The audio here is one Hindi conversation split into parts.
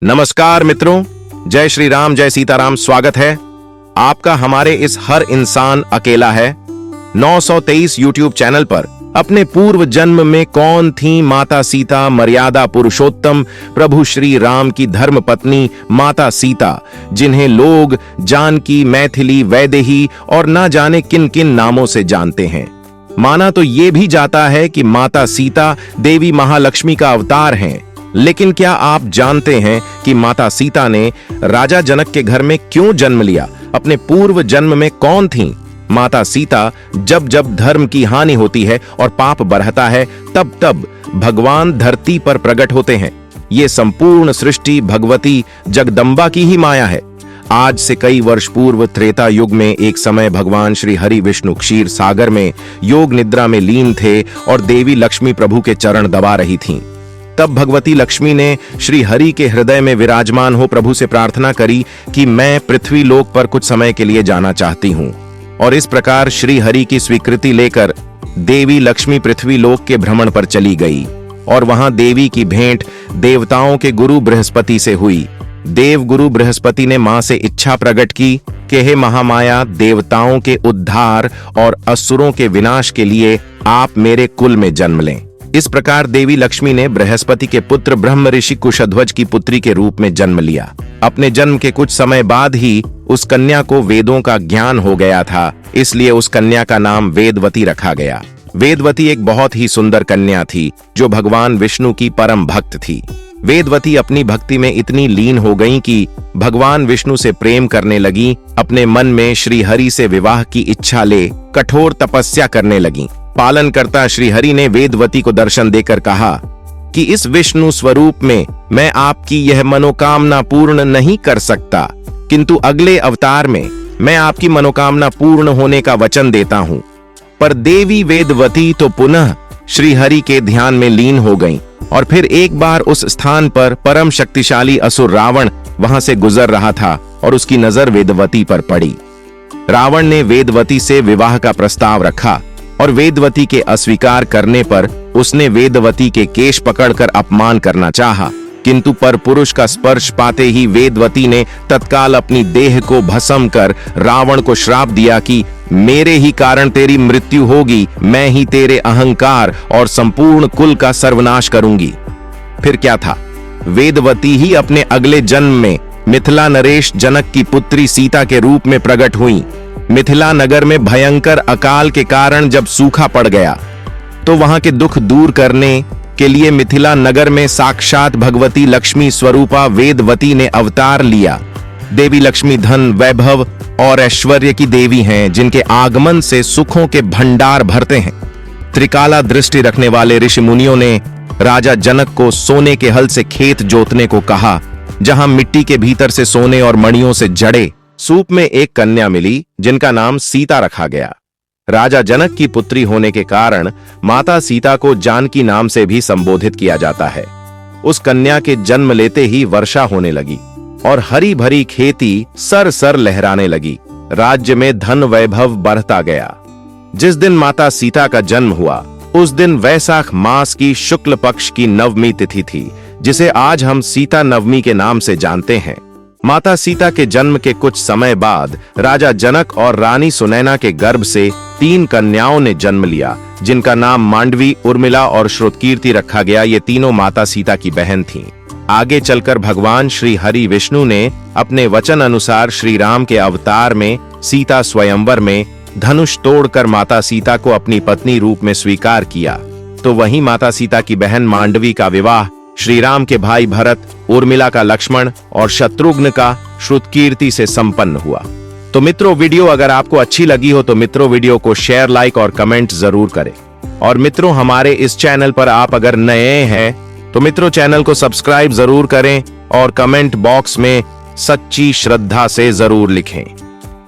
नमस्कार मित्रों, जय श्री राम, जय सीताराम। स्वागत है आपका हमारे इस हर इंसान अकेला है 923 यूट्यूब चैनल पर। अपने पूर्व जन्म में कौन थी माता सीता, मर्यादा पुरुषोत्तम प्रभु श्री राम की धर्म पत्नी माता सीता, जिन्हें लोग जानकी, मैथिली, वैदेही और ना जाने किन किन नामों से जानते हैं। माना तो ये भी जाता है कि माता सीता देवी महालक्ष्मी का अवतार हैं। लेकिन क्या आप जानते हैं कि माता सीता ने राजा जनक के घर में क्यों जन्म लिया? अपने पूर्व जन्म में कौन थीं? माता सीता जब जब धर्म की हानि होती है और पाप बढ़ता है, तब तब भगवान धरती पर प्रकट होते हैं। ये संपूर्ण सृष्टि भगवती जगदम्बा की ही माया है। आज से कई वर्ष पूर्व त्रेता युग में एक समय भगवान श्री हरि विष्णु क्षीर सागर में योग निद्रा में लीन थे और देवी लक्ष्मी प्रभु के चरण दबा रही थीं। तब भगवती लक्ष्मी ने श्री हरि के हृदय में विराजमान हो प्रभु से प्रार्थना करी कि मैं पृथ्वी लोक पर कुछ समय के लिए जाना चाहती हूँ। और इस प्रकार श्री हरि की स्वीकृति लेकर देवी लक्ष्मी पृथ्वी लोक के भ्रमण पर चली गई और वहां देवी की भेंट देवताओं के गुरु बृहस्पति से हुई। देव गुरु बृहस्पति ने मां से इच्छा प्रकट की कि हे महामाया, देवताओं के उद्धार और असुरों के विनाश के लिए आप मेरे कुल में जन्म लें। इस प्रकार देवी लक्ष्मी ने बृहस्पति के पुत्र ब्रह्म ऋषि कुशध्वज की पुत्री के रूप में जन्म लिया। अपने जन्म के कुछ समय बाद ही उस कन्या को वेदों का ज्ञान हो गया था, इसलिए उस कन्या का नाम वेदवती रखा गया। वेदवती एक बहुत ही सुंदर कन्या थी जो भगवान विष्णु की परम भक्त थी। वेदवती अपनी भक्ति में इतनी लीन हो गईं कि भगवान विष्णु से प्रेम करने लगी। अपने मन में श्री हरि से विवाह की इच्छा ले कठोर तपस्या करने लगी। पालन करता श्री हरि ने वेदवती को दर्शन देकर कहा कि इस विष्णु स्वरूप में मैं आपकी यह मनोकामना पूर्ण नहीं कर सकता, किंतु अगले अवतार में मैं आपकी मनोकामना पूर्ण होने का वचन देता हूँ। पर देवी वेदवती तो पुनः श्री हरि के ध्यान में लीन हो गईं और फिर एक बार उस स्थान पर परम शक्तिशाली असुर रावण वहां से गुजर रहा था और उसकी नजर वेदवती पर पड़ी। रावण ने वेदवती से विवाह का प्रस्ताव रखा और वेदवती के अस्वीकार करने पर उसने वेदवती के केश पकड़कर अपमान करना चाहा, किंतु पर पुरुष का स्पर्श पाते ही वेदवती ने तत्काल अपनी देह को भस्म कर रावण को श्राप दिया कि मेरे ही कारण तेरी मृत्यु होगी, मैं ही तेरे अहंकार और संपूर्ण कुल का सर्वनाश करूंगी। फिर क्या था, वेदवती ही अपने अगले जन्म में मिथिला नरेश जनक की पुत्री सीता के रूप में प्रकट हुई। मिथिला नगर में भयंकर अकाल के कारण जब सूखा पड़ गया तो वहां के दुख दूर करने के लिए मिथिला नगर में साक्षात भगवती लक्ष्मी स्वरूपा वेदवती ने अवतार लिया। देवी लक्ष्मी धन, वैभव और ऐश्वर्य की देवी हैं, जिनके आगमन से सुखों के भंडार भरते हैं। त्रिकाला दृष्टि रखने वाले ऋषि मुनियों ने राजा जनक को सोने के हल से खेत जोतने को कहा, जहां मिट्टी के भीतर से सोने और मणियों से जड़े सूप में एक कन्या मिली जिनका नाम सीता रखा गया। राजा जनक की पुत्री होने के कारण माता सीता को जानकी नाम से भी संबोधित किया जाता है। उस कन्या के जन्म लेते ही वर्षा होने लगी और हरी भरी खेती सर सर लहराने लगी। राज्य में धन वैभव बढ़ता गया। जिस दिन माता सीता का जन्म हुआ उस दिन वैशाख मास की शुक्ल पक्ष की नवमी तिथि थी, जिसे आज हम सीता नवमी के नाम से जानते हैं। माता सीता के जन्म के कुछ समय बाद राजा जनक और रानी सुनैना के गर्भ से 3 कन्याओं ने जन्म लिया, जिनका नाम मांडवी, उर्मिला और श्रुतकीर्ति रखा गया। ये तीनों माता सीता की बहन थीं। आगे चलकर भगवान श्री हरि विष्णु ने अपने वचन अनुसार श्री राम के अवतार में सीता स्वयंवर में धनुष तोड़कर माता सीता को अपनी पत्नी रूप में स्वीकार किया। तो वहीं माता सीता की बहन मांडवी का विवाह श्री राम के भाई भरत, उर्मिला का लक्ष्मण और शत्रुघ्न का श्रुतकीर्ति से संपन्न हुआ। तो मित्रों, वीडियो अगर आपको अच्छी लगी हो तो मित्रों वीडियो को शेयर, लाइक और कमेंट जरूर करें। और मित्रों, हमारे इस चैनल पर आप अगर नए हैं तो मित्रों चैनल को सब्सक्राइब जरूर करें और कमेंट बॉक्स में सच्ची श्रद्धा से जरूर लिखें।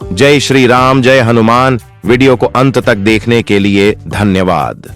जय श्री राम, जय हनुमान। वीडियो को अंत तक देखने के लिए धन्यवाद।